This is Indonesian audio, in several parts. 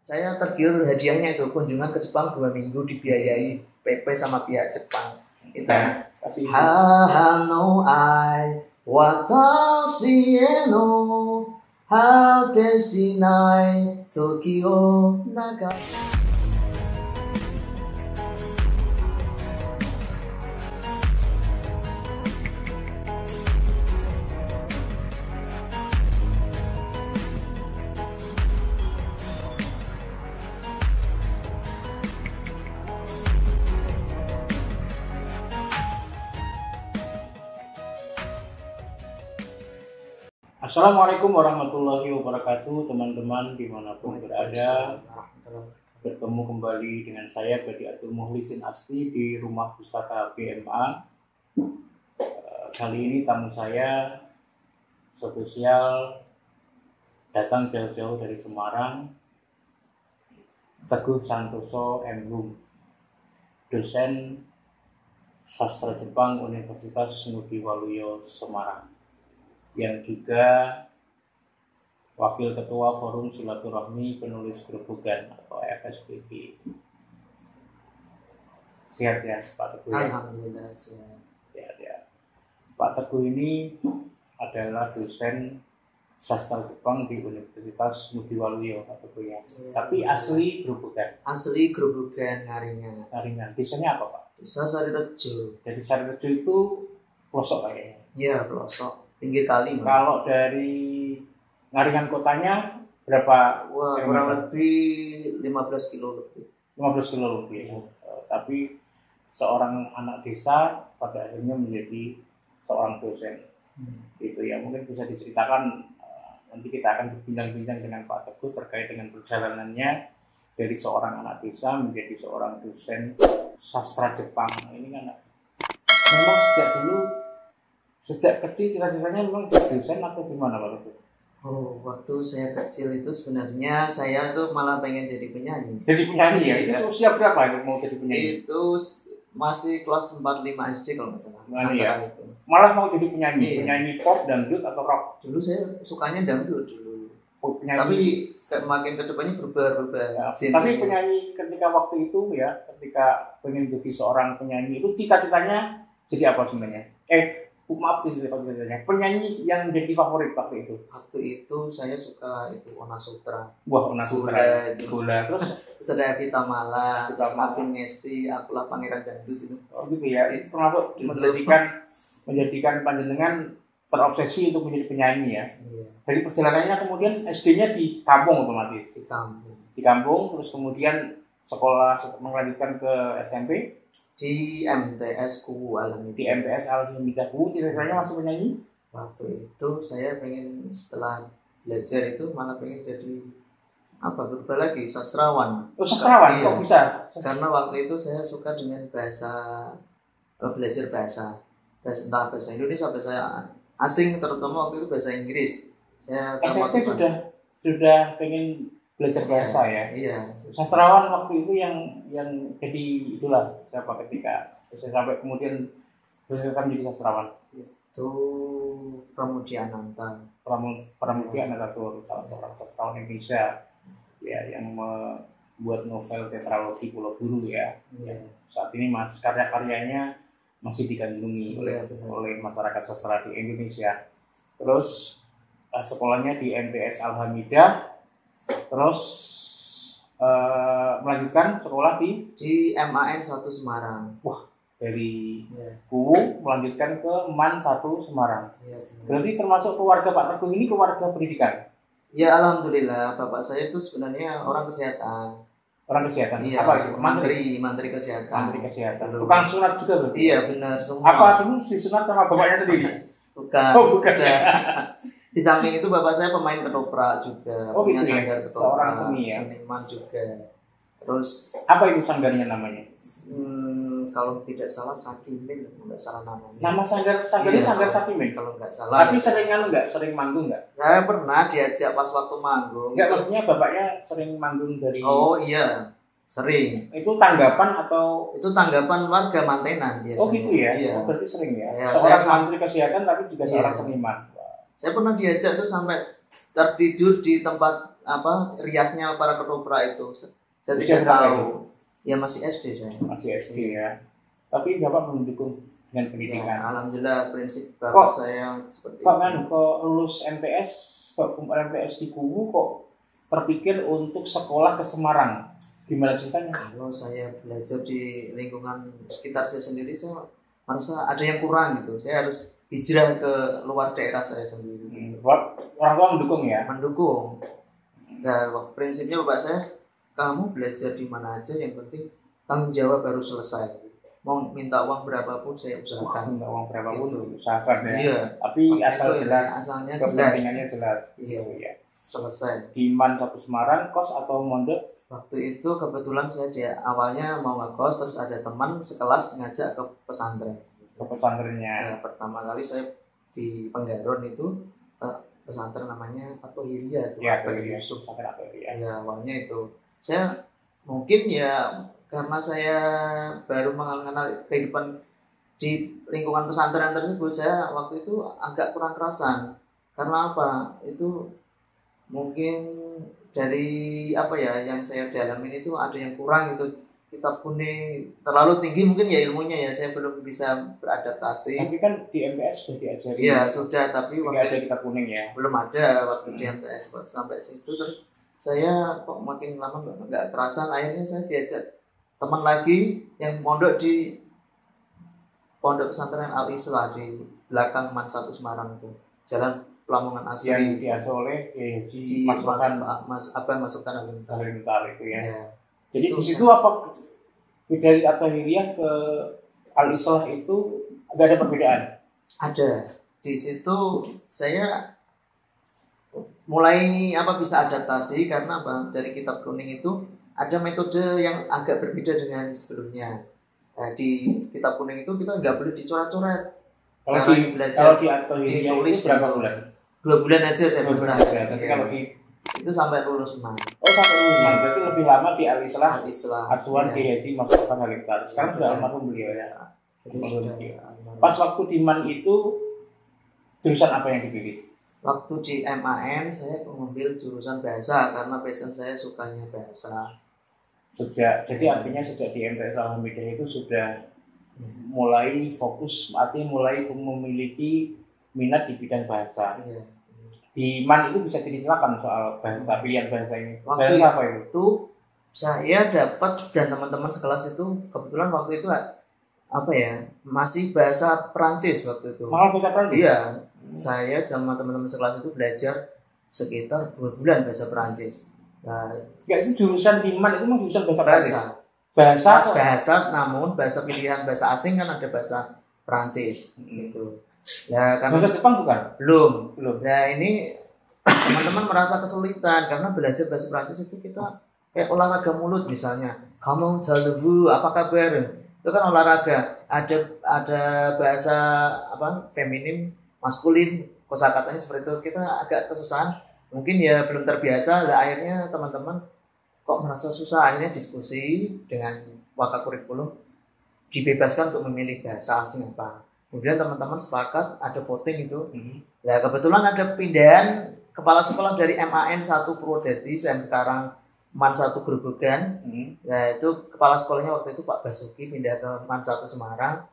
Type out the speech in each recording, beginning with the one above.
saya tergiur hadiahnya itu kunjungan ke Jepang 2 minggu dibiayai PP sama pihak Jepang. Itu Haha no ai watashi e no hate shinai toki o naga. Assalamualaikum warahmatullahi wabarakatuh, teman-teman dimanapun berada. Bertemu kembali dengan saya Badi Atul Muhlisin Asti di Rumah Pustaka BMA. Kali ini tamu saya spesial datang jauh-jauh dari Semarang, Teguh Santoso M.Hum, dosen sastra Jepang Universitas Ngudi Waluyo Semarang, yang juga Wakil Ketua Forum Silaturahmi Penulis Grobogan atau FSPG. Sehat ya Pak Teguh? Alhamdulillah sehat. Sehat ya. Pak Teguh ini adalah dosen sastra Jepang di Universitas Ngudi Waluyo Pak Teguh ya. Tapi asli Grobogan. Asli Grobogan Ngaringan. Ngaringan. Desanya apa Pak? Desa Sarirejo. Dari Sarirejo itu pelosok kayaknya. Iya, pelosok. Pinggir kali. Kalau dari Ngaringan kotanya berapa? Wah, kurang lebih 15 kilo lebih. 15 kilo lebih. Tapi seorang anak desa pada akhirnya menjadi seorang dosen. Gitu ya. Mungkin bisa diceritakan, nanti kita akan berbincang-bincang dengan Pak Teguh terkait dengan perjalanannya dari seorang anak desa menjadi seorang dosen sastra Jepang. Ini kan memang sejak kecil cita-citanya memang jadi dosen atau gimana Pak Teguh? Oh, waktu saya kecil itu sebenarnya saya tuh malah pengen jadi penyanyi. Jadi penyanyi ya? Itu usia berapa itu mau jadi penyanyi? Itu masih kelas 4-5 SD kalau nggak salah. Ya? Itu. Malah mau jadi penyanyi? Iya. Penyanyi pop, dangdut, atau rock? Dulu saya sukanya dangdut dulu. Penyanyi. Tapi makin kedepannya berubah. Ya, tapi penyanyi ketika waktu itu ya, ketika pengen jadi seorang penyanyi itu cita-citanya jadi apa sebenarnya? Maaf cita-citanya. Penyanyi yang jadi favorit waktu itu? Waktu itu saya suka itu Ona Sutra. Wah, Ona Sutra. Gula. Terus ada Evita Mala, terus Apin Ngesti, Akulah Pangeran Dangdut itu. Oh gitu ya. Itu termasuk menjadikan panjenengan terobsesi untuk menjadi penyanyi ya. Iya. Dari perjalanannya kemudian SD-nya di kampung otomatis. Di kampung, terus kemudian sekolah melanjutkan ke SMP di MTS Kuwu Alamida. Di MTS Alamida Kuwu. Cita-citanya masih penyanyi? Waktu itu saya pengen setelah belajar itu malah pengen jadi berubah lagi sastrawan. Oh, sastrawan? Iya. Kok bisa? Karena waktu itu saya suka dengan belajar bahasa entah bahasa Indonesia, bahasa asing, terutama waktu itu bahasa Inggris. Saya SMP sudah pengen belajar bahasa ya? Iya. Sastrawan waktu itu yang jadi itulah siapa ketika saya sampai kemudian bisa menjadi sastrawan? Itu Pramudia Ananta. Pramudia Ananta itu salah seorang sastrawan Indonesia ya, yang membuat novel tetralogi Pulau Buru ya. Saat ini karya-karyanya masih digandrungi oleh masyarakat sastra di Indonesia. Terus sekolahnya di MTS Alhamida, terus melanjutkan sekolah di MAN 1 Semarang. Wah, dari Kuwu melanjutkan ke MAN 1 Semarang. Ya, berarti termasuk keluarga Pak Teguh ini keluarga pendidikan? Ya, alhamdulillah. Bapak saya itu sebenarnya orang kesehatan. Orang kesehatan? Iya, apa itu? Menteri kesehatan. Menteri kesehatan. Tukang sunat juga berarti? Iya, benar semua. Apa dulu disunat sama bapaknya sendiri? Bukan. Oh, bukan. Di samping itu bapak saya pemain ketoprak juga. Oh, punya gitu ya? sanggar ketoprak. Seorang seni ya? Seniman juga. Terus apa itu sanggarnya namanya? Kalau tidak salah Sakimin, nggak salah namanya. Nama sanggarnya Sanggar Sakimin? Kalau nggak salah. Tapi sering manggung nggak? Saya pernah diajak pas waktu manggung. Nggak, maksudnya bapaknya sering manggung dari... Oh iya, sering. Itu tanggapan atau... Itu tanggapan warga mantenan biasanya. Oh gitu ya? Iya. Oh, berarti sering ya? Ya, seorang menteri kesehatan tapi juga seorang seniman. Saya pernah diajak tuh sampai tertidur di tempat apa riasnya para ketoprak itu. Saya Usia tidak berapa tahu. Ya masih SD saya. Masih SD ya. Tapi Bapak mendukung dengan Ya, pendidikan. alhamdulillah prinsip bapak saya seperti Kok itu. kan kok lulus MTS, kok MTS di Kuwu kok terpikir untuk sekolah ke Semarang? Gimana ceritanya? Kalau saya belajar di lingkungan sekitar saya sendiri, saya merasa ada yang kurang gitu. Saya harus hijrah ke luar daerah saya sendiri. Orang tua mendukung ya? Mendukung. Nah, prinsipnya bapak saya, kamu belajar di mana aja, yang penting tanggung jawab baru selesai. Mau minta uang berapapun saya usahakan. Minta uang berapapun Gitu. usahakan ya. Iya. Tapi asal Itu jelas, asalnya kepentingannya jelas. Iya. Iya. Selesai. Di Man satu Semarang, kos atau mondok? Waktu itu kebetulan saya awalnya mau ngekos, terus ada teman sekelas ngajak ke pesantren. Ke pesantrennya. Ya, pertama kali saya di Penggaron itu pesantren namanya Atohiria itu. Ya, Yusuf. pesantren apa ya? Ya, awalnya itu. Saya mungkin ya karena saya baru mengenal kehidupan di lingkungan pesantren tersebut, saya waktu itu agak kurang kerasan. Karena apa? Itu mungkin dari apa ya yang saya dalamin itu ada yang kurang gitu. Kitab kuning terlalu tinggi mungkin ya ilmunya ya, saya belum bisa beradaptasi. Tapi kan di MTS sudah diajari. Iya sudah, tapi waktu ada kitab kuning ya. Belum ada waktu di MTS sampai situ. Terus saya kok makin lama nggak kerasan, akhirnya saya diajak teman lagi yang mondok di Pondok Pesantren Al Islah di belakang Man 1 Semarang itu, Jalan Lamongan Asri. Yang diasuh oleh Masukan Alimtar itu ya. Ya. Jadi di situ apa dari Atohiriah ke Al Islah itu nggak ada perbedaan? Ada. Di situ saya mulai bisa adaptasi karena dari kitab kuning itu ada metode yang agak berbeda dengan sebelumnya. Nah, di kitab kuning itu kita nggak boleh dicoret-coret. Kalau di Atohiriah itu berapa bulan? 2 bulan aja saya belajar. Tapi kalau itu sampai lulus man. Oh sampai lulus man. Berarti lebih lama di Al Islah. Asuhan ya. Kiai Masukan Halilintar. Sekarang sudah almarhum beliau ya. Pas waktu di Man itu jurusan apa yang dipilih? Waktu di MAN saya mengambil jurusan bahasa karena passion saya sukanya bahasa. Jadi artinya sejak di MTS Al-Hamidiyah itu sudah mulai fokus, artinya mulai memiliki minat di bidang bahasa. Iya. Di Man itu bisa diceritakan soal bahasa, pilihan bahasa ini. Waktu bahasa apa itu saya dapat dan teman-teman sekelas itu kebetulan waktu itu masih bahasa Perancis waktu itu. Malah bahasa Perancis? Iya. Saya sama teman-teman sekelas itu belajar sekitar 2 bulan bahasa Perancis. Nah, ya itu jurusan di Man itu memang jurusan bahasa bahasa namun bahasa pilihan bahasa asing kan ada bahasa Perancis gitu. Ya, bahasa Jepang bukan? Belum. Nah, ini teman-teman merasa kesulitan karena belajar bahasa Perancis itu kita kayak olahraga mulut misalnya. Comment allez-vous? Apa kabar? Itu kan olahraga. Ada bahasa feminim, maskulin, kosakatanya seperti itu. Kita agak kesusahan. Mungkin ya belum terbiasa, akhirnya teman-teman kok merasa susah, akhirnya diskusi dengan wakil kurikulum dibebaskan untuk memilih bahasa asing apa. Kemudian teman-teman sepakat ada voting itu. Nah kebetulan ada pindahan kepala sekolah dari MAN 1 Purwodadi yang sekarang Man 1 Grobogan. Nah itu kepala sekolahnya waktu itu Pak Basuki pindah ke Man 1 Semarang.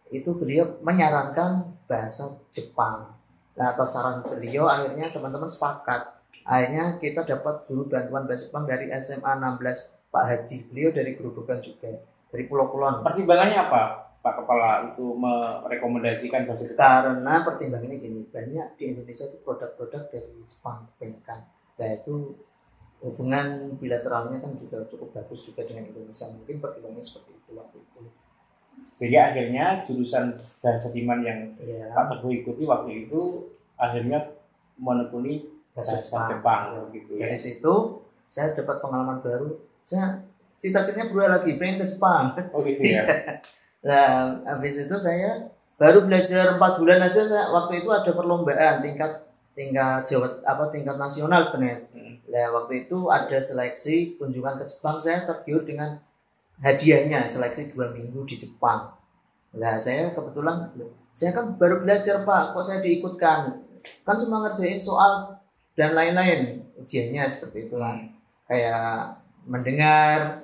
Itu beliau menyarankan bahasa Jepang. Nah, atas saran beliau akhirnya teman-teman sepakat. Akhirnya kita dapat guru bantuan bahasa Jepang dari SMA 16 Pak Hadi. Beliau dari Grobogan juga, dari Pulau Kulon. Pertimbangannya apa Pak Kepala itu merekomendasikan bahasa Jepang? Karena pertimbangannya gini, banyak di Indonesia itu produk-produk dari Jepang kebanyakan. Nah itu hubungan bilateralnya kan juga cukup bagus juga dengan Indonesia. Mungkin pertimbangannya seperti itu waktu itu. Sehingga akhirnya jurusan bahasa Diman yang Pak Teguh ikuti waktu itu akhirnya menekuni bahasa Jepang gitu ya. Dari situ saya dapat pengalaman baru. Saya cita-citanya berubah lagi, pengen ke Jepang. Oh gitu ya. Nah, habis itu saya baru belajar 4 bulan aja. Waktu itu ada perlombaan tingkat nasional sebenarnya. Nah, waktu itu ada seleksi kunjungan ke Jepang, saya tergiur dengan hadiahnya seleksi 2 minggu di Jepang. Nah saya kebetulan saya kan baru belajar Pak, kok saya diikutkan? Kan cuma ngerjain soal dan lain-lain ujiannya seperti itu lah. Kayak mendengar,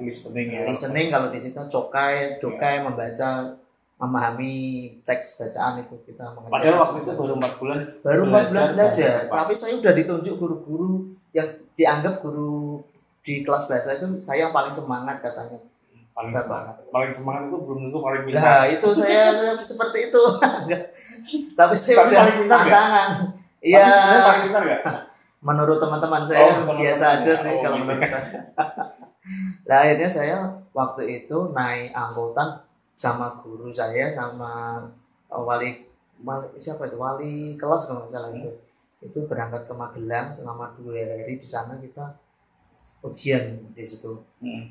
listening kalau di situ, dokai, membaca, memahami teks bacaan itu kita mengajar. Padahal waktu itu baru 4 bulan. Baru 4 bulan belajar. Tapi saya udah ditunjuk guru-guru yang dianggap guru di kelas bahasa itu saya yang paling semangat katanya. Paling semangat itu belum tentu paling pintar. Nah, itu saya seperti itu. Tapi saya udah tantangan. Iya. Paling pintar enggak? Menurut teman-teman saya biasa aja sih kalau menurut saya. Nah, akhirnya saya waktu itu naik angkutan sama guru saya sama wali siapa itu, wali kelas kalau nggak salah itu berangkat ke Magelang selama 2 hari. Di sana kita ujian di situ.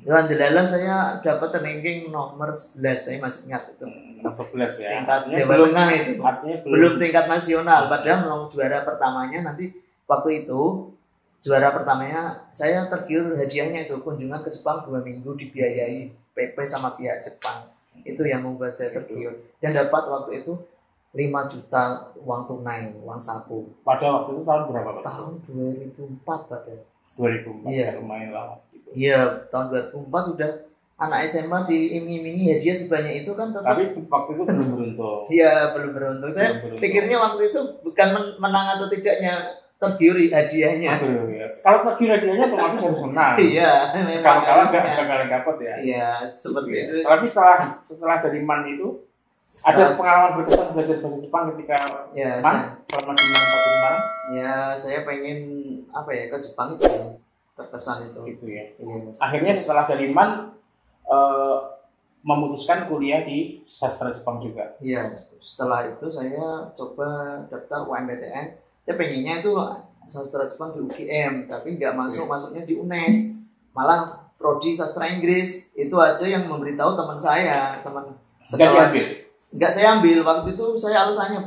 Alhamdulillah saya dapat ranking nomor 11, saya masih ingat itu. Nomor 11 ya. Tingkat Jawa Tengah itu. Artinya belum tingkat nasional. Padahal mau juara pertamanya nanti waktu itu juara pertamanya saya tergiur hadiahnya itu kunjungan ke Jepang 2 minggu dibiayai PP sama pihak Jepang. Itu yang membuat saya tergiur dan dapat waktu itu 5 juta uang tunai, uang saku. Pada waktu itu tahun berapa Pak? Tahun 2004 pada. 2004 iya. Lumayan lama gitu. Iya, tahun 2004 udah anak SMA diiming-imingi hadiah sebanyak itu kan tetap. Tapi waktu itu belum beruntung. Iya, belum beruntung. Saya pikirnya waktu itu bukan menang atau tidaknya tergiur hadiahnya. Ya. Kalau tergiur hadiahnya otomatis harus menang. Iya, kalau kalah nggak dapat ya. Iya, seperti itu. Tapi setelah dari MAN itu ada pengalaman berkesan belajar bahasa Jepang ketika MAN selama di MAN. Ya, saya pengen ke Jepang itu ya. Terkesan itu. Gitu ya. Iya. Akhirnya setelah dari MAN memutuskan kuliah di sastra Jepang juga. Iya, setelah itu saya coba daftar UMPTN. Saya pengennya itu sastra Jepang di UGM, tapi nggak masuknya di UNES. Malah prodi sastra Inggris itu aja yang memberitahu teman saya, teman sekelas. Nggak saya ambil waktu itu. Saya alasannya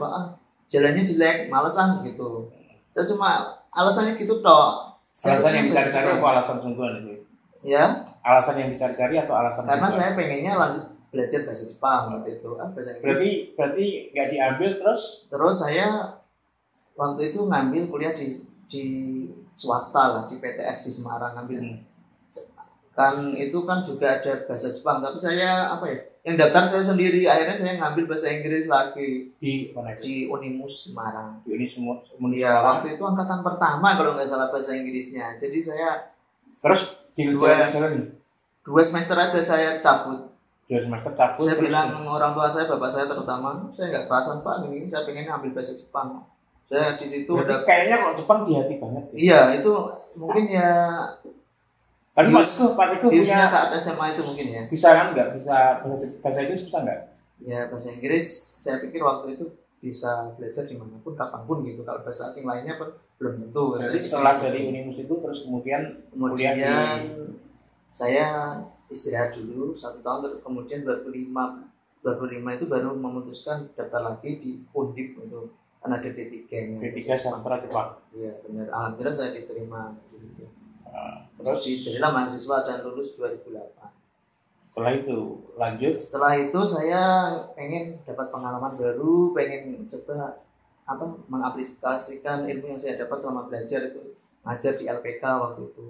jalannya jelek, malesan gitu. Saya cuma alasannya gitu toh. Alasan yang dicari-cari apa alasan sungguhan itu? Ya. Alasan yang dicari-cari atau alasan? Karena saya pengennya lanjut belajar bahasa Jepang waktu itu. Bahasa Inggris. Berarti nggak diambil terus? Terus saya waktu itu ngambil kuliah di swasta lah, di PTS di Semarang ngambil. Kan itu kan juga ada bahasa Jepang, tapi saya yang daftar saya sendiri. Akhirnya saya ngambil bahasa Inggris lagi di mana itu? Di Unimus Semarang. Di Unimus. Ya, waktu itu angkatan pertama kalau nggak salah bahasa Inggrisnya. Jadi saya terus di 2 semester aja saya cabut. 2 semester cabut. Saya bilang orang tua saya, bapak saya terutama, saya nggak kerasan Pak, ini saya pengen ambil bahasa Jepang. Saya di situ udah kayaknya kalau Jepang di hati banget. Iya, itu mungkin ya. Tapi Pak itu punya saat SMA itu mungkin ya. Bisa kan nggak? Bisa bahasa Inggris bisa nggak? Ya bahasa Inggris saya pikir waktu itu bisa belajar dimanapun kapanpun gitu. Kalau bahasa asing lainnya pun belum tentu. Jadi setelah dari Unimus itu terus kemudian saya istirahat dulu 1 tahun, terus kemudian 2005 itu baru memutuskan daftar lagi di Undip untuk karena ada D3-nya. D3 sastra Jepang. Iya benar. Alhamdulillah saya diterima. Terus jadilah mahasiswa dan lulus 2008. Setelah itu lanjut. Setelah itu saya pengen dapat pengalaman baru, pengen coba mengaplikasikan ilmu yang saya dapat selama belajar itu. Ngajar di LPK waktu itu.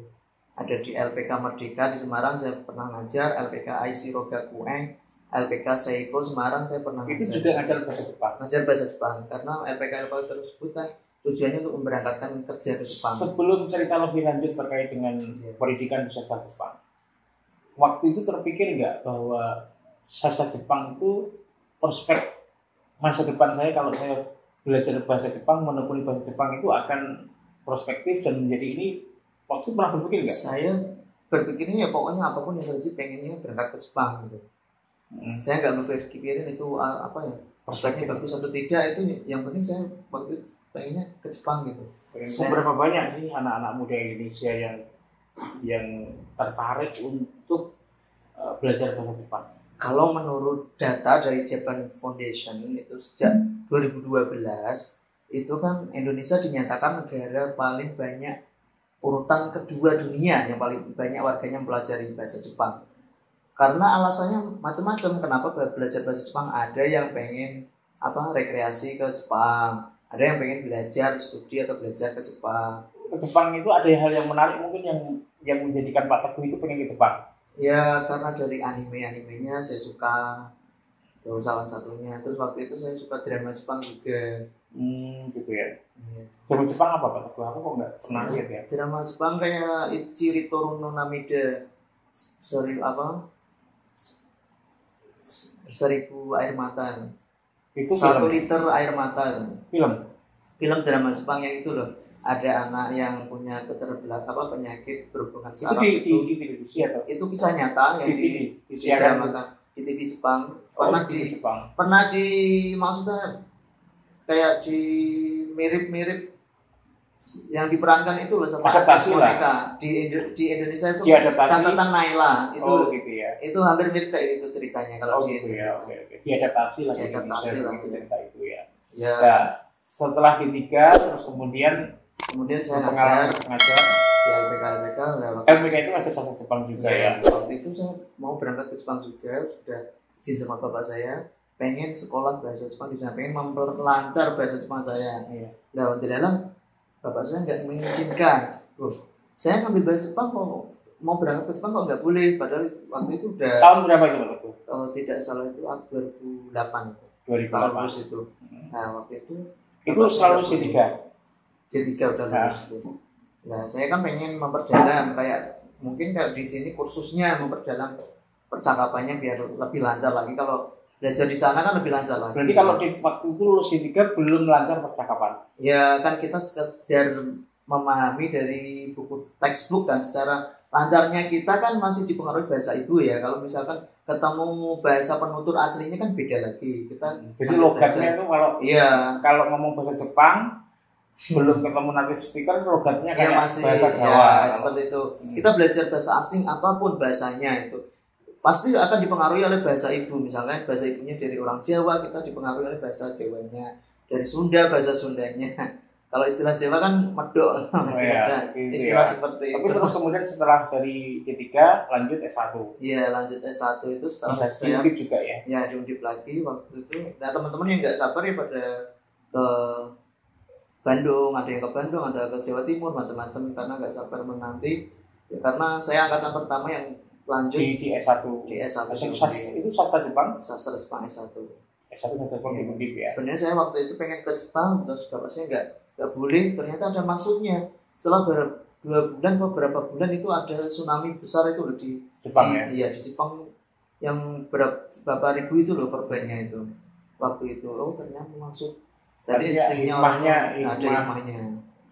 Ada di LPK Merdeka di Semarang saya pernah ngajar, LPK IC Rogakuen, LPK Seiko Semarang saya pernah ngajar. Itu juga ngajar bahasa Jepang. Ngajar bahasa Jepang karena LPK tersebut kan tujuannya untuk memberangkatkan kerja ke Jepang. Sebelum cerita lebih lanjut terkait dengan pendidikan di sastra Jepang, waktu itu terpikir nggak bahwa sastra Jepang itu prospek masa depan saya kalau saya belajar bahasa Jepang, menekuni bahasa Jepang itu akan prospektif dan menjadi ini? Waktu pernah berpikir nggak? Saya berpikirnya ya pokoknya apapun yang terjadi pengennya berangkat ke Jepang gitu. Saya nggak berpikirin itu prospeknya bagus atau tidak, itu yang penting saya waktu itu pengennya ke Jepang gitu. Seberapa banyak sih anak-anak muda Indonesia yang tertarik untuk belajar bahasa Jepang? Kalau menurut data dari Japan Foundation itu sejak 2012 itu kan Indonesia dinyatakan negara paling banyak, urutan kedua dunia yang paling banyak warganya mempelajari bahasa Jepang. Karena alasannya macam-macam kenapa belajar bahasa Jepang. Ada yang pengen rekreasi ke Jepang, Ada yang pengen belajar studi atau belajar ke Jepang. Ke Jepang itu ada hal yang menarik mungkin yang menjadikan Pak Teguh itu pengen ke Jepang. Ya karena dari animenya saya suka. Itu salah satunya. Terus waktu itu saya suka drama Jepang juga. Gitu ya. Iya. Drama Jepang apa Pak Teguh? Aku kok nggak pernah lihat ya. Drama Jepang kayak Ichiri Toru no Namida. Seribu air mata. Itu 1 film. liter air mata. Film Drama Jepang yang itu loh. Ada anak yang punya penyakit berhubungan itu saraf di televisi atau itu kisah nyata yang di didramakan di TV Jepang. Pernah di maksudnya kayak di mirip-mirip yang diperankan itu loh sama adaptasi mereka di Indonesia itu diadaptasi. Catatan Naila itu gitu ya. Itu hampir mirip kayak itu ceritanya kalau di gitu ya. Indonesia. Oke. Diadaptasi lah Cerita itu ya. Ya. Nah, setelah D3 terus kemudian saya ngajar di LPK LPK itu ngajar bahasa Jepang juga ya. Waktu itu saya mau berangkat ke Jepang juga, sudah izin sama bapak saya pengen sekolah bahasa Jepang di sana, pengen memperlancar bahasa Jepang saya. Nah, alhamdulillah bapak saya nggak mengizinkan. Saya ngambil bahasa Jepang mau berangkat ke Jepang kok nggak boleh, padahal waktu itu udah tahun berapa itu Pak? Kalau tidak salah itu 2008 itu. Nah, waktu itu selalu D3 udah lulus itu. Nah, saya kan pengen memperdalam mungkin kayak di sini kursusnya memperdalam percakapannya biar lebih lancar lagi. Kalau belajar di sana kan lebih lancar lagi. Berarti kalau di waktu itu lulus D3 belum lancar percakapan? Ya kan kita sekedar memahami dari buku textbook kan, secara lancarnya kita kan masih dipengaruhi bahasa ibu ya. Kalau misalkan ketemu bahasa penutur aslinya kan beda lagi. Jadi logatnya itu kalau ngomong bahasa Jepang belum ketemu native speaker, logatnya kayak masih bahasa Jawa. Seperti itu. Kita belajar bahasa asing apapun bahasanya itu pasti akan dipengaruhi oleh bahasa ibu. Misalkan bahasa ibunya dari orang Jawa, kita dipengaruhi oleh bahasa Jawanya. Dari Sunda, bahasa Sundanya. Kalau istilah Jawa kan medok, masih ada istilah seperti itu. Tapi terus kemudian setelah dari D3 lanjut S1. Iya, lanjut S1 itu setelah saya diundip juga ya. Ya, diundip lagi waktu itu. Nah, teman-teman yang nggak sabar ya pada ke Bandung, ada yang ke Bandung, ada ke Jawa Timur, macam-macam karena nggak sabar menanti. Ya, karena saya angkatan pertama yang lanjut di S1. Itu sastra Jepang? Sastra Jepang S1. S1 sastra Jepang diundip ya. Sebenarnya saya waktu itu pengen ke Jepang, terus bapak saya nggak boleh, ternyata ada maksudnya. Setelah beberapa bulan itu ada tsunami besar itu loh di Jepang ya? Iya, di Jepang yang berapa ribu itu loh korbannya itu. Waktu itu, ternyata maksud tadi hikmahnya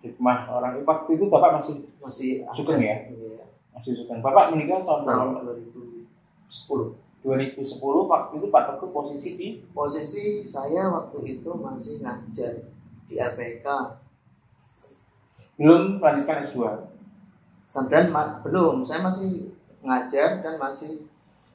hikmah orang waktu itu bapak masih sugeng ya? Iya. Masih sugeng. Bapak meninggal tahun 2010. 2010 waktu itu Pak Teguh posisi saya waktu itu masih ngajar di LPK. Belum melanjutkan S2. Belum, saya masih ngajar dan masih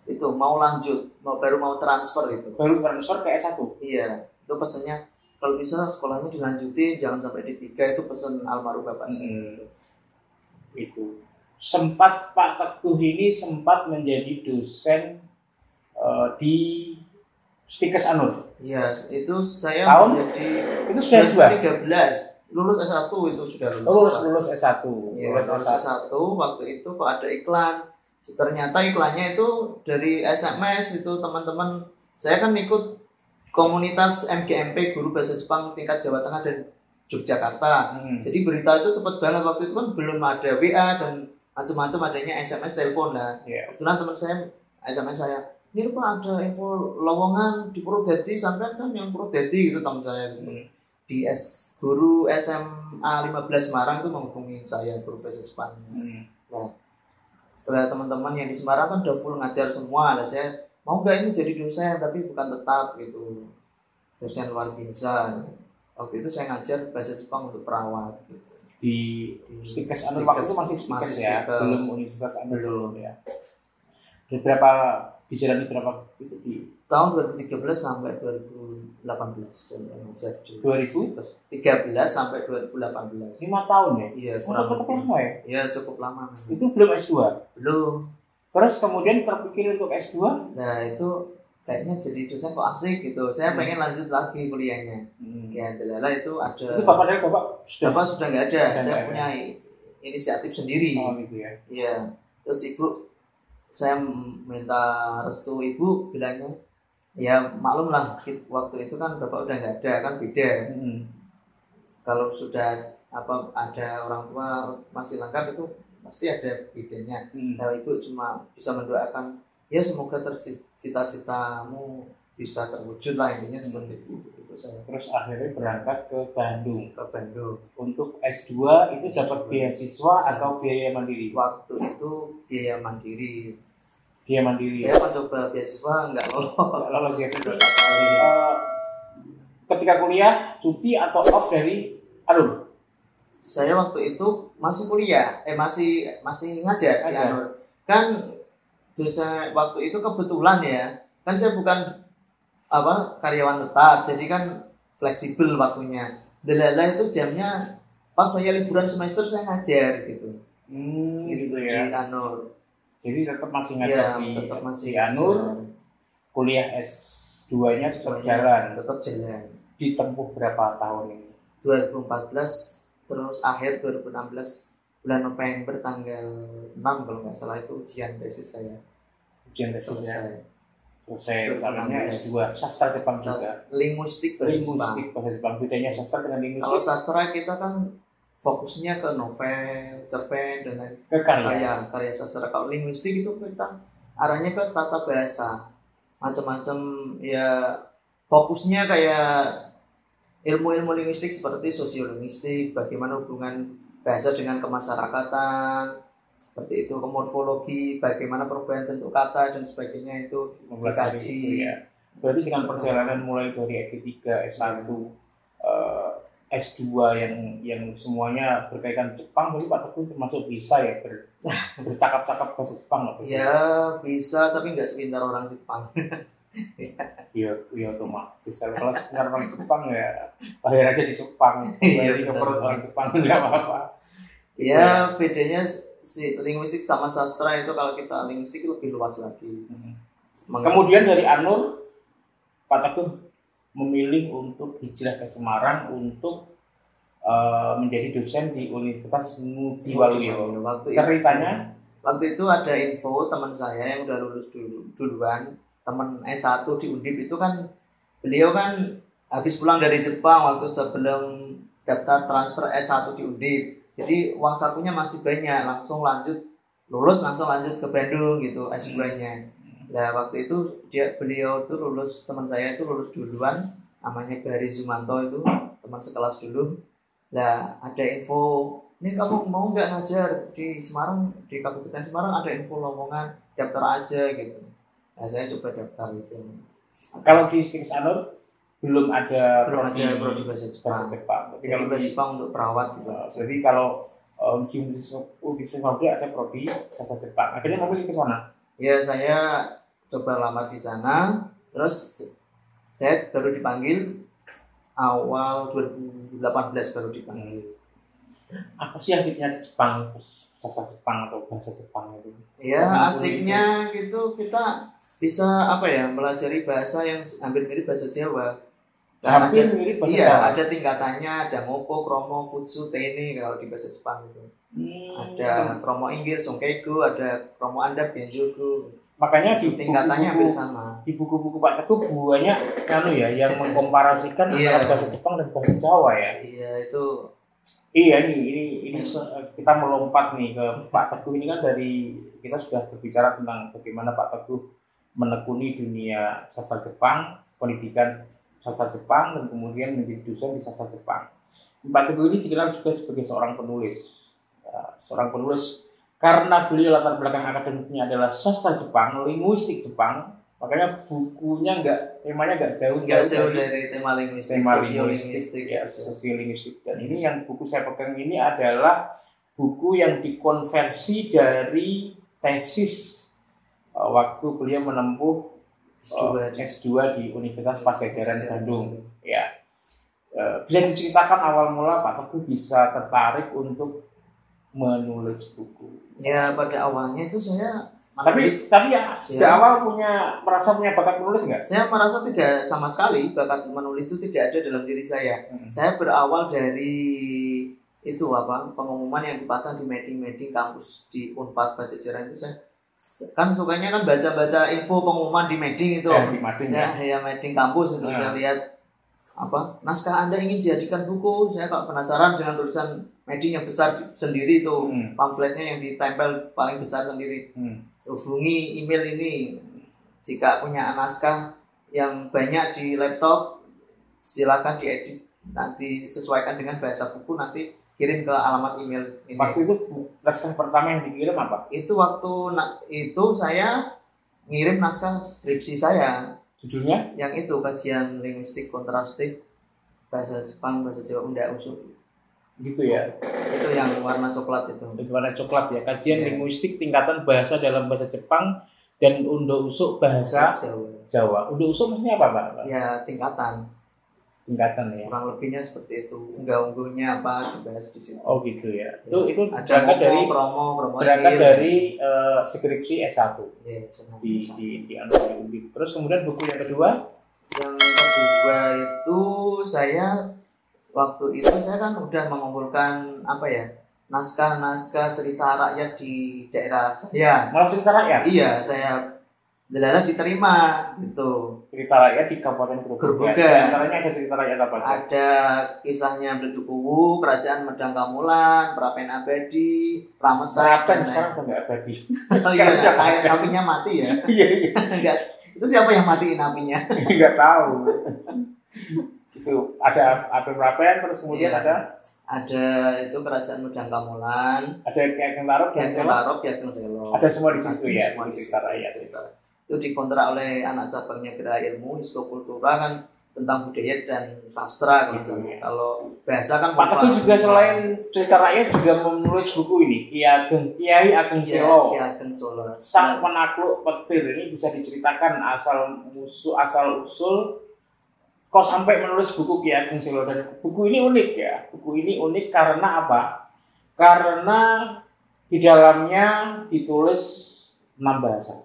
itu baru mau transfer itu. Baru transfer ke S1. Iya, itu pesannya kalau bisa sekolahnya dilanjutin, jangan sampai D3, itu pesan almarhum bapak saya. Itu sempat Pak Teguh ini menjadi dosen di Stikes Anur. Iya, itu saya tahun itu sudah 13 lulus S1 itu sudah lulus S1. Ya, lulus S1 waktu itu kok ada iklan. Ternyata iklannya itu dari SMS itu teman-teman. Saya kan ikut komunitas MGMP Guru Bahasa Jepang tingkat Jawa Tengah dan Yogyakarta. Jadi berita itu cepat banget, waktu itu kan belum ada WA dan macam-macam, adanya SMS telepon lah. Kebetulan teman saya SMS saya, ini Pak ada info lowongan di Purwodadi, sampai kan yang Purwodadi gitu teman saya gitu. Di guru SMA 15 Semarang itu menghubungi saya, guru bahasa Jepang. Nah, teman-teman yang di Semarang kan udah full ngajar semua, lah saya mau nggak ini jadi dosen tapi bukan tetap gitu, dosen luar biasa. Waktu itu saya ngajar bahasa Jepang untuk perawat gitu. Di Stikes Anur waktu itu masih Stikes ya, belum Universitas Anur dulu ya. Dijalani berapa itu di tahun 2013 sampai 2018 saya ngajar di 2013 sampai 2018. 5 tahun ya? Iya, cukup lama ya? Iya, cukup lama. Itu belum S2? Belum. Terus kemudian terpikir untuk S2? Nah, itu kayaknya jadi dosen kok asik gitu. Saya pengen lanjut lagi kuliahnya. Ya, delala itu ada. Itu bapak sudah nggak ada. Saya punya inisiatif sendiri. Oh gitu ya. Iya. Terus ibu, saya minta restu ibu, bilangnya, ya maklum lah waktu itu kan bapak udah nggak ada, kan beda. Kalau sudah ada orang tua masih lengkap itu pasti ada bedanya. Kalau ibu cuma bisa mendoakan, ya semoga cita-citamu bisa terwujud lah, intinya seperti itu. Saya. Terus akhirnya berangkat ke Bandung. Untuk S2 itu dapat beasiswa atau biaya mandiri? Waktu itu biaya mandiri. Saya mencoba beasiswa nggak lolos ya. Ketika kuliah cuti atau off dari Anur? Saya waktu itu masih kuliah, masih ngajar di Anur. Kan dosen waktu itu kebetulan ya, kan saya bukan karyawan tetap, jadi kan fleksibel waktunya. Delala itu jamnya pas saya liburan semester saya ngajar gitu. Gitu ya. Di Anur. Jadi tetap masih ngajar di Anur. Kuliah S2-nya tetap jalan. Ditempuh berapa tahun ini? 2014, terus akhir 2016 bulan November tanggal 6 kalau nggak salah itu ujian tesis saya. Selesai namanya S2 sastra Jepang juga. Linguistik bahasa Jepang. Bedanya sastra dengan linguistik. Kalau sastra kita kan fokusnya ke novel, cerpen dan lain. Ke karya sastra. Kalau linguistik itu kita arahnya ke tata bahasa. Macam-macam ya, fokusnya kayak ilmu-ilmu linguistik seperti sosiolinguistik, bagaimana hubungan bahasa dengan kemasyarakatan, seperti itu, ke morfologi, bagaimana perubahan bentuk kata dan sebagainya itu dikaji. Ya. Berarti dengan perjalanan mulai dari S3, S1, S2 yang semuanya berkaitan Jepang, jadi Pak Teguh termasuk bisa ya bercakap-cakap bahasa Jepang? Ya bisa, tapi nggak sepintar orang Jepang. Iya otomatis. Kalau sepintar orang Jepang ya lahir aja di Jepang, kembali ke perut orang Jepang nggak apa-apa. Ya, bedanya si linguistik sama sastra itu, kalau kita linguistik lebih luas lagi. Kemudian dari Anur, Pak Teguh memilih untuk hijrah ke Semarang untuk menjadi dosen di Universitas Ngudi Waluyo. Ceritanya? Waktu itu ada info teman saya yang udah lulus duluan, teman S1 di Undip itu kan, beliau kan habis pulang dari Jepang waktu sebelum daftar transfer S1 di Undip. Jadi uang sakunya masih banyak, langsung lanjut ke Bandung gitu S2-nya. Nah waktu itu beliau tuh teman saya itu lulus duluan, namanya Bari Zumanto, itu teman sekelas dulu. Nah ada info, ini kamu mau nggak ngajar di Semarang, di Kabupaten Semarang ada info lowongan, daftar aja gitu. Nah saya coba daftar gitu. Kalau di Sings Anur belum ada prodi bahasa Jepang. Jadi bahasa Jepang untuk perawat gitu. Jadi kalau Universitas Ngudi ada prodi bahasa Jepang. Akhirnya memilih ke sana. Ya, saya coba lamar di sana, terus saya baru dipanggil awal 2018 baru dipanggil. Apa sih asiknya Jepang, bahasa Jepang atau bahasa Jepang itu? Ya, asiknya gitu kita bisa melajari bahasa yang hampir mirip bahasa Jawa. Hampir mirip bahasa Jawa. Ada tingkatannya, ada Ngoko, Kromo, Futsu, Tene kalau di bahasa Jepang itu. Ada Kromo Inggir, Sonkeigo, ada Kromo Andap, Genjoku. Makanya di tingkatannya hampir sama. Di buku-buku Pak Teguh banyak yang mengkomparasikan antara bahasa Jepang dan bahasa Jawa ya. Iya, itu. Iya ini kita melompat nih ke Pak Teguh. Ini kan dari kita sudah berbicara tentang bagaimana Pak Teguh menekuni dunia sastra Jepang, pendidikan sastra Jepang, dan kemudian menjadi dosen di sastra Jepang. Pak Teguh ini dikenal juga sebagai seorang penulis. Karena beliau latar belakang akademiknya adalah sastra Jepang, linguistik Jepang, makanya bukunya temanya nggak jauh dari tema linguistik, sosiolinguistik. Dan ini yang buku saya pegang ini adalah buku yang dikonversi dari tesis waktu beliau menempuh S2 di Universitas Padjadjaran Bandung. Ya, bisa diceritakan awal mula Pak Teguh bisa tertarik untuk menulis buku? Ya pada awalnya itu saya Tapi ya sejak awal merasa punya bakat menulis nggak? Saya merasa tidak sama sekali bakat menulis itu tidak ada dalam diri saya. Saya berawal dari itu pengumuman yang dipasang di mading kampus di Unpad Pajajaran itu. Saya kan sukanya kan baca info pengumuman di mading itu. Di mading mading kampus itu saya lihat naskah Anda ingin dijadikan buku. Saya kok penasaran dengan tulisan mading yang besar sendiri itu, pamfletnya yang ditempel paling besar sendiri. Hubungi email ini jika punya naskah yang banyak di laptop, silakan diedit, nanti sesuaikan dengan bahasa buku, nanti kirim ke alamat email ini. Waktu itu naskah pertama yang dikirim apa? Itu itu saya ngirim naskah skripsi saya. Judulnya? Yang itu kajian linguistik kontrastik bahasa Jepang, bahasa Jawa, Unda Usul. Gitu ya. Itu yang warna coklat itu. Itu warna coklat ya. Kajian linguistik tingkatan bahasa dalam bahasa Jepang dan Undo Usuk bahasa Jawa. Undo Usuk maksudnya apa, Pak? Ya, tingkatan ya. Kurang lebihnya seperti itu. Unggah-ungguhnya apa dibahas di sini. Oh gitu ya. Itu berangkat dari promo dari skripsi S1. Ya, di Undip. Terus kemudian buku yang kedua? Yang kedua itu saya waktu itu saya kan udah mengumpulkan naskah-naskah cerita rakyat di daerah saya. Malah cerita rakyat? Iya, saya diterima gitu. Cerita rakyat di Kabupaten Grobogan. Antaranya ada cerita rakyat apa? Ada kisahnya Bledukuwu, Kerajaan Medang Kamulan, Prapen Abadi, Pramesak. Prapen sekarang udah nggak abadi. Apinya mati ya? Iya. Itu siapa yang matiin apinya? Nggak tahu. Itu ada Prapen, terus kemudian ada itu Kerajaan Medang Kamulan, ada Ki Ageng Tarok, Ki Ageng Selo. Ada semua di situ ya, semua di cerita rakyat. Itu dikontrak oleh anak cabangnya Geraha Ilmu Histokultura kan tentang budaya dan sastra gitu. Ya. Kalau bahasa kan Pak Teguh juga selain cerita rakyat juga menulis buku ini Kiai Ageng Selo. Sang penakluk petir. Ini bisa diceritakan asal usul kok sampai menulis buku Ki Ageng Selo. Dan buku ini unik ya. Buku ini unik karena apa? Karena di dalamnya ditulis 6 bahasa,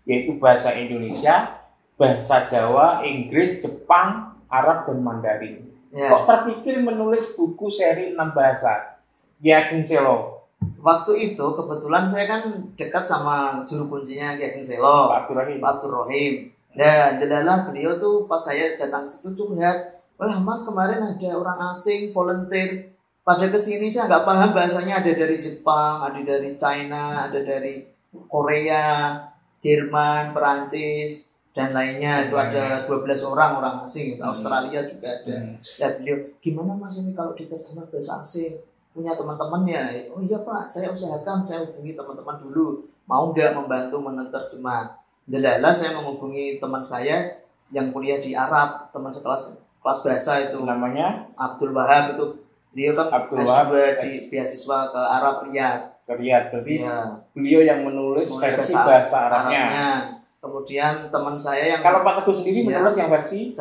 yaitu bahasa Indonesia, bahasa Jawa, Inggris, Jepang, Arab, dan Mandarin. Ya. Kok terpikir menulis buku seri 6 bahasa Ki Ageng Selo? Waktu itu kebetulan saya kan dekat sama juru kuncinya Ki Ageng Selo, Pak Abdur Rahim. Dan delalah beliau tuh pas saya datang situ curhat, wah mas kemarin ada orang asing volunteer pada kesini, saya nggak paham bahasanya, ada dari Jepang, ada dari China, ada dari Korea, Jerman, Perancis, dan lainnya. Itu ada 12 orang asing, Australia juga ada. Dan beliau, gimana mas ini kalau diterjemah bahasa asing, punya teman-temannya? Oh iya pak, saya usahakan, saya hubungi teman-teman dulu, mau nggak membantu menerjemah. Delalah saya menghubungi teman saya yang kuliah di Arab, teman sekelas bahasa itu. Namanya Abdul Wahab itu. Dia kan S2 di beasiswa ke Arab Riyadh. Berarti beliau yang menulis versi bahasa Arabnya. Kemudian teman saya yang kalau Pak Teguh sendiri menulis yang versi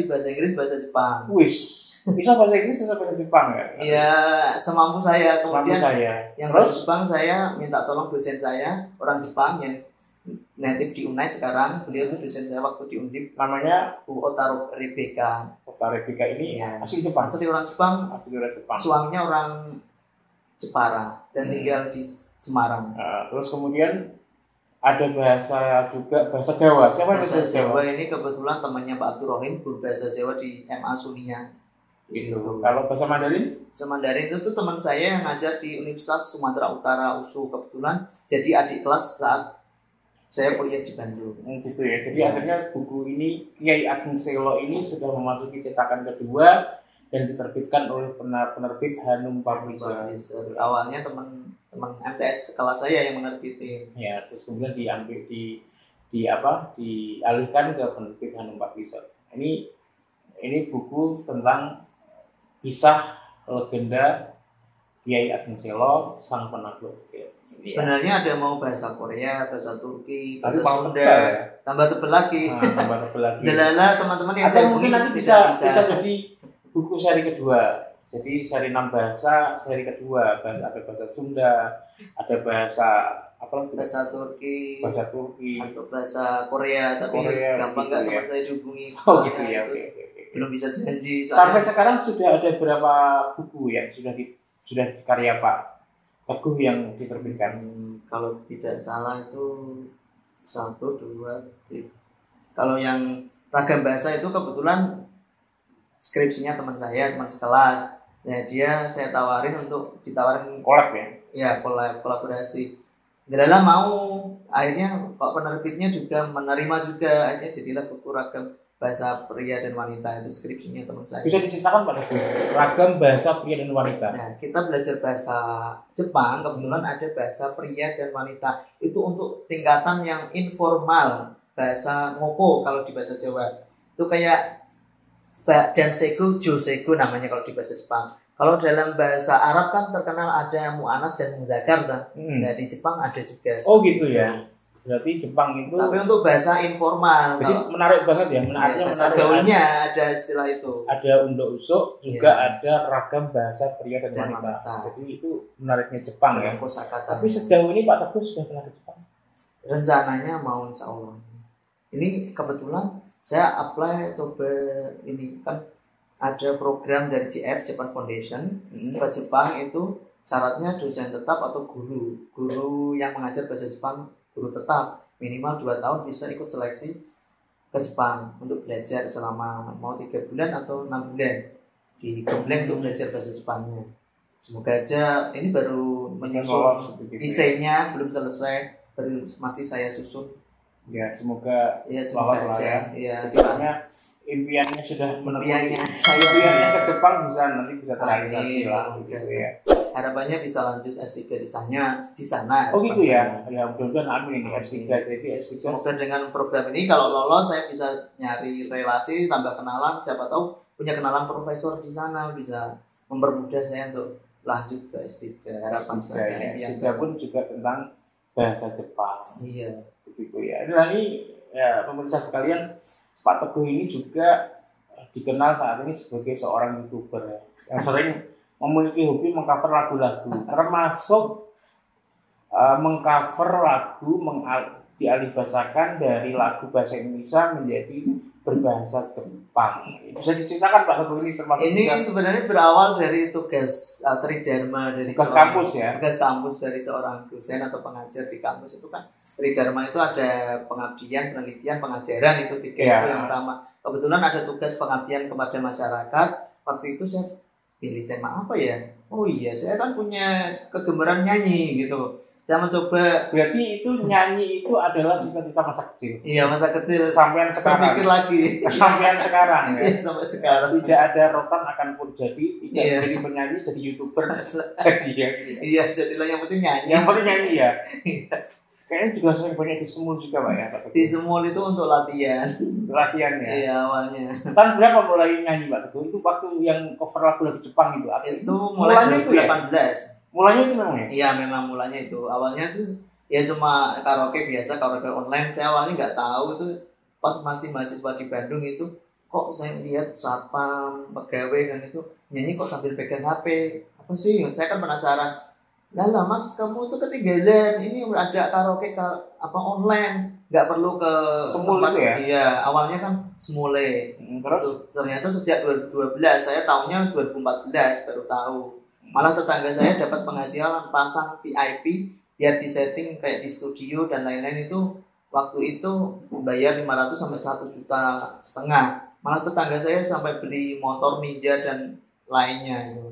bahasa Inggris, bahasa Jepang. Bisa bahasa Inggris, bisa bahasa Jepang ya? Iya, semampu saya. Kemudian yang bahasa Jepang saya minta tolong dosen saya, orang Jepang yang native di UNAI sekarang. Beliau itu dosen saya waktu di Undip. Namanya Bu Otaro Rebecca. Ini asli Jepang. Asli orang Jepang. Suaminya orang Jepara dan tinggal di Semarang. Terus kemudian ada bahasa Jawa. Siapa bahasa Jawa ini kebetulan temannya Pak Abdur Rahim, guru bahasa Jawa di MA Sunia. Gitu. Kalau bahasa Mandarin? Bahasa Mandarin itu teman saya yang ngajar di Universitas Sumatera Utara USU, kebetulan jadi adik kelas saat saya kuliah di Bandung. Gitu ya. Jadi akhirnya buku ini Kiai Ageng Selo ini sudah memasuki cetakan kedua dan diterbitkan oleh penerbit Hanum Publisher. Awalnya teman MTS sekolah saya yang menerbitin. Ya, terus kemudian dialihkan ke penerbit Hanum Publisher. Ini buku tentang kisah legenda Kiai Ageng Selo, sang penakluk. Sebenarnya ada mau bahasa Korea, bahasa Turki, bahasa Sunda, tambah tebel lagi. Delalah teman-teman yang saya mungkin nanti bisa jadi buku seri kedua. Jadi seri 6 bahasa, seri kedua ada bahasa Sunda, ada bahasa apa bahasa Turki atau bahasa Korea, tapi gampang nggak gitu teman saya dihubungi. Oh gitu ya, oke. Belum bisa janji. Sampai sekarang sudah ada berapa buku yang sudah dikarya Pak Teguh yang diterbitkan? Kalau tidak salah itu 1, 2, 3. Kalau yang ragam bahasa itu kebetulan skripsinya teman sekelas. Nah dia saya tawarin untuk ditawarin kolab ya? Ya kolaborasi. Adalah mau, akhirnya Pak penerbitnya juga menerima juga, akhirnya jadilah buku ragam bahasa pria dan wanita, itu skripsinya teman saya. Bisa diceritakan Pak Teguh, ragam bahasa pria dan wanita? Nah, kita belajar bahasa Jepang, kebetulan ada bahasa pria dan wanita. Itu untuk tingkatan yang informal, bahasa ngoko kalau di bahasa Jawa. Itu kayak danseiku, joseiku namanya kalau di bahasa Jepang. Kalau dalam bahasa Arab kan terkenal ada mu'anas dan mudzakkar. Nah, di Jepang ada juga. Oh gitu ya. Berarti Jepang itu. Tapi untuk bahasa informal. Jadi menarik banget ya, menariknya bahasa gaulnya ada istilah itu. Ada undo usuk, juga ada ragam bahasa pria dan wanita. Jadi itu menariknya Jepang ya. Kosakata. Tapi sejauh ini Pak Teguh sudah pernah ke Jepang? Rencananya mau insya Allah. Ini kebetulan saya apply coba ini kan. Ada program dari JF Japan Foundation ke Jepang, itu syaratnya dosen tetap atau guru yang mengajar bahasa Jepang, guru tetap minimal 2 tahun bisa ikut seleksi ke Jepang untuk belajar selama mau 3 bulan atau 6 bulan di Gembleng untuk belajar bahasa Jepangnya. Semoga aja ini baru menyusun desainnya, belum selesai, masih saya susun. Ya semoga aja. Ya impiannya sudah menemukan impiannya ke Jepang nanti bisa terrealisasi lah gitu ya. Harapannya bisa lanjut S3 di sana. Oh gitu ya. Ya mudah-mudahan amin ini S3 jadi S3. Semoga dengan program ini kalau lolos saya bisa nyari relasi, tambah kenalan, siapa tahu punya kenalan profesor di sana bisa mempermudah saya untuk lanjut ke S3. Harapan saya. S3 pun juga tentang bahasa Jepang. Iya. Begitu ya. Nah ini ya pemirsa sekalian, Pak Teguh ini juga dikenal saat ini sebagai seorang YouTuber ya, yang sering memiliki hobi mengcover lagu-lagu, termasuk mengcover lagu dialihbahasakan dari lagu bahasa Indonesia menjadi berbahasa Jepang. Bisa diceritakan Pak Teguh ini termasuk? Ini sebenarnya berawal dari tugas tridharma dari kampus ya. Tugas kampus dari seorang dosen atau pengajar di kampus itu kan. Tridharma itu ada pengabdian, penelitian, pengajaran, itu 3 itu yang utama. Kebetulan ada tugas pengabdian kepada masyarakat. Waktu itu saya pilih tema apa ya? Oh iya, saya kan punya kegemaran nyanyi gitu. Saya mencoba. Berarti itu nyanyi itu adalah cita-cita masa kecil. Iya, masa kecil. Sampai sekarang. Pikir lagi. Sampai sekarang ya. Sampai sekarang. Tidak ada rotan akan pun jadi. Tidak jadi penyanyi, jadi YouTuber. Jadi ya. Iya, jadilah yang penting nyanyi. Yang penting nyanyi ya. Kayaknya juga sering banyak disemul juga Pak ya. Disemul itu untuk latihan. Latihan ya. Iya awalnya. Tahun berapa mulai nyanyi Pak Teguh? Itu waktu yang cover lagu-lagu Jepang itu. Itu mulanya itu 2018. Mulanya itu memang ya? Iya memang mulanya itu. Awalnya tuh ya cuma karaoke biasa, karaoke online. Saya awalnya nggak tahu itu pas masih mahasiswa di Bandung itu. Kok saya lihat satpam, pegawai dan itu nyanyi kok sambil pegang HP. Apa sih? Saya kan penasaran. Lah mas, kamu tuh ketinggalan. Ini ada karaoke online, nggak perlu ke semul itu ya? Iya, awalnya kan semule. Terus ternyata sejak 2012, saya tahunya 2014 baru tahu. Malah tetangga saya dapat penghasilan pasang VIP biar disetting kayak di studio dan lain-lain, itu waktu itu bayar 500 sampai 1,5 juta. Malah tetangga saya sampai beli motor Ninja dan lainnya itu.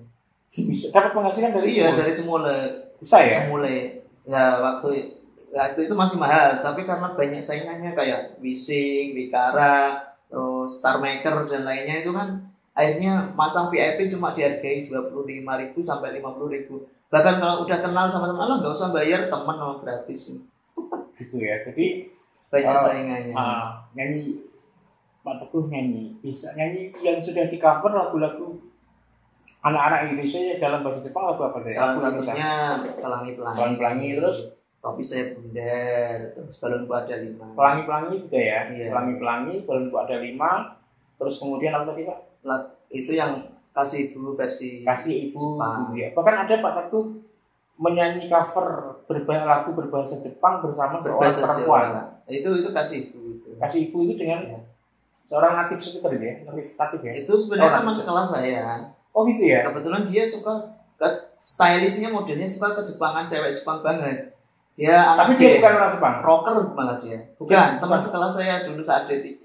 Bisa dapat penghasilan dari dari semula. Bisa ya? Semule. Ya waktu itu masih mahal, tapi karena banyak saingannya kayak Wising, Wikara, terus Star Maker dan lainnya itu kan akhirnya masang VIP cuma dihargai 25.000 sampai 50.000. Bahkan kalau udah kenal sama teman, nggak usah bayar, teman gratis. Gitu ya. Jadi banyak saingannya. Nyanyi Pak Teguh nyanyi, bisa nyanyi yang sudah di cover lagu-lagu anak-anak Indonesia dalam bahasa Jepang lagu apa deh? Salah satunya Pelangi-Pelangi, terus Topi Saya Bundar, terus Balonku Ada 5. Pelangi-Pelangi juga ya? Iya. Pelangi-Pelangi, Balonku Ada 5. Terus kemudian apa tadi Pak? Itu yang Kasih Ibu versi Kasih Ibu Jepang. Ya. Bahkan ada Pak Teguh menyanyi cover lagu berbahasa Jepang bersama seorang berbahasa perempuan. Jawa. Itu kasih ibu itu. Kasih ibu itu dengan Ya. seorang native speaker ya, native ya. Itu sebenarnya Oh, teman sekelas saya. Oh gitu ya. Kebetulan dia suka ke stylishnya, modelnya suka ke Jepangan, cewek Jepang banget. Dia Tapi anak dia band, bukan orang Jepang. rocker malah dia. Bukan, Dia teman bukan. sekelas saya dulu saat D3.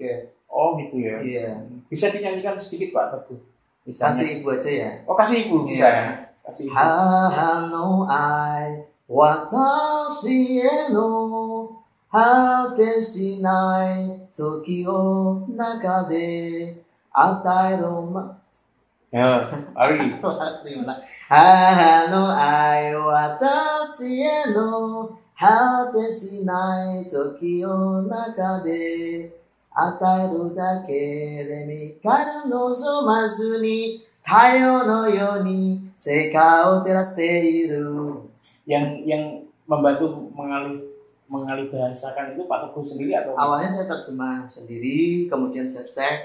Oh gitu ya. Iya. Bisa dinyanyikan sedikit Pak Teguh. Misalnya. Kasih ibu aja ya. Oh kasih ibu bisa. Iya. Ya? Kasih ibu. Haha no ai watashi e no hate shinai toki o naka de ataeru ma Ya, Ali. Gimana? Haha no ai watashi e no hate shinai toki o naka de ataeru dake de mikaru nozomazu ni tayo no yoni sekai o teraseiru. Yang membantu mengalih bahasakan itu Pak Teguh sendiri atau? Awalnya saya terjemah sendiri, kemudian saya cek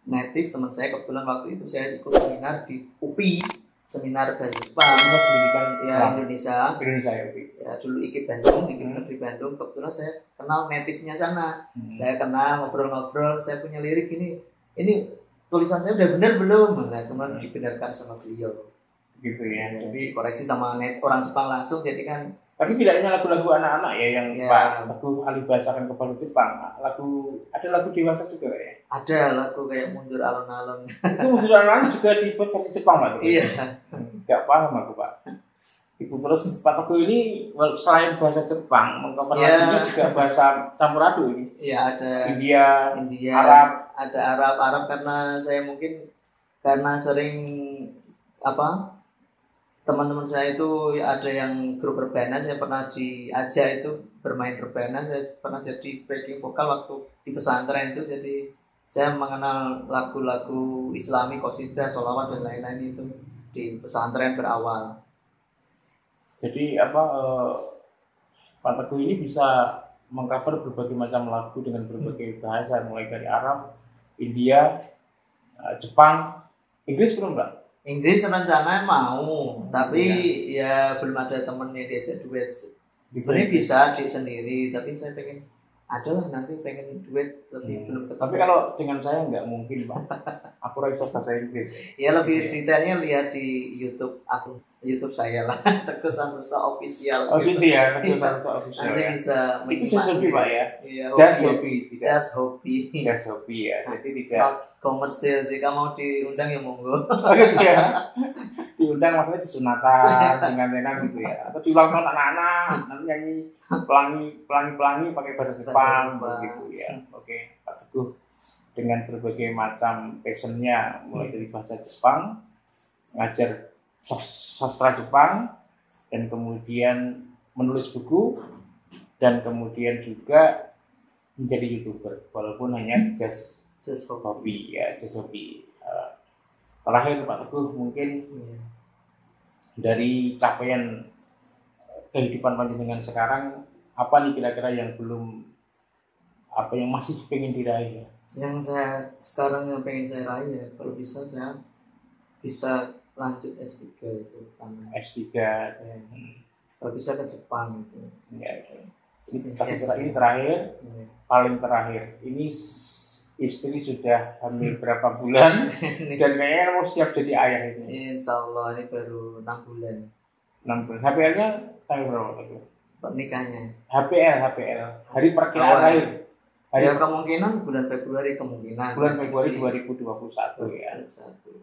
native teman saya. Kebetulan waktu itu saya ikut seminar di UPI, seminar bahasa Jepang Pendidikan ya Indonesia. Indonesia ya. Ya dulu IKIP Bandung, IKIP Negeri Bandung. Kebetulan saya kenal native-nya sana. Saya kenal, ngobrol-ngobrol, saya punya lirik ini tulisan saya udah benar belum? Nah, kemudian dibenarkan sama beliau. Gitu ya. Jadi koreksi sama orang Jepang langsung, jadi kan. Tapi tidak hanya lagu-lagu anak-anak ya yang Ya. Pak Teguh alih bahasakan ke bahasa Jepang. Ada lagu dewasa juga ya. Ada lagu kayak mundur alon-alon. Itu muncul juga di versi Jepang Pak Teguh. Iya. Gak paham aku Pak. Ibu terus Pak Teguh ini selain bahasa Jepang mengcover Ya. lagunya juga bahasa campur aduk ini. Iya ada India, Arab, ada Arab karena saya mungkin karena sering teman-teman saya itu ada yang grup berbana, saya pernah diajak itu bermain berbana, saya pernah jadi backing vokal waktu di pesantren itu, jadi saya mengenal lagu-lagu Islami, qasidah, sholawat dan lain-lain itu di pesantren berawal. Jadi Pak Teguh ini bisa mengcover berbagai macam lagu dengan berbagai bahasa, mulai dari Arab, India, Jepang, Inggris belum Pak? Inggris rencananya mau, tapi ya belum ada temen yang diajak duet. Sebenarnya bisa sendiri, tapi saya pengen adalah nanti pengen duet, tapi belum ketemu. Tapi kalau dengan saya nggak mungkin Pak. Aku rasa bahasa Inggris. Ya lebih detailnya lihat di YouTube saya lah, Teguh Santoso Official. Oh gitu ya, Teguh Santoso Official. Nanti Ya. bisa Itu just hobi Pak ya. Iya, Just hobi. Just hobi. Just hobi ya. Jadi tidak. Not komersil. Jika mau diundang ya monggo. Oh gitu ya. Diundang maksudnya disunatan, dengan gitu ya. Atau diulang tahun anak-anak, nanti nyanyi pelangi pakai bahasa Jepang gitu ya. Oke, Pak Teguh dengan berbagai macam passionnya, mulai dari bahasa Jepang, ngajar sastra Jepang, dan kemudian menulis buku, dan kemudian juga menjadi YouTuber, walaupun hanya just hobi ya, just hobi. Terakhir Pak Teguh mungkin dari capaian kehidupan panjenengan sekarang, apa nih kira-kira yang yang masih pengen diraih? Yang saya sekarang yang pengen saya raih ya, kalau bisa saya bisa lanjut S3 itu pertama. S3 Ya. Kalau bisa ke Jepang itu. ya. Ini terakhir, paling terakhir. Ini istri sudah hamil berapa bulan dan kayaknya mau siap jadi ayah ini. Insya Allah ini baru 6 bulan. 6 bulan. HPL-nya tanggal berapa itu? Pernikahannya. HPL. Hari perkiraan lahir. Ya kemungkinan bulan Februari kemungkinan. Bulan Februari 2021 ya.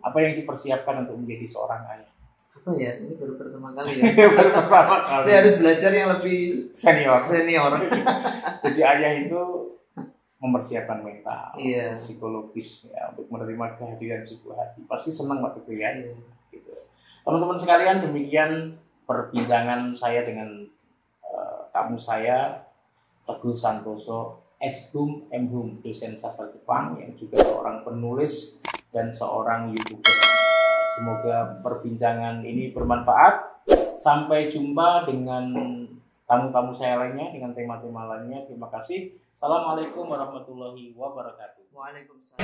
Apa yang dipersiapkan untuk menjadi seorang ayah? Apa ya? Ini baru pertama kali ya. Baru pertama kali. Saya harus belajar yang lebih senior. Jadi ayah itu mempersiapkan mental, iya, psikologis ya untuk menerima kehadiran si buah hati. Pasti senang waktu itu ya. Iya. Gitu. Teman-teman sekalian, demikian perbincangan saya dengan tamu saya Teguh Santoso S.Hum M.Hum, dosen sastra Jepang yang juga seorang penulis dan seorang YouTuber. Semoga perbincangan ini bermanfaat. Sampai jumpa dengan tamu-tamu saya lainnya dengan tema-tema lainnya. Terima kasih. Assalamualaikum warahmatullahi wabarakatuh. Waalaikumsalam.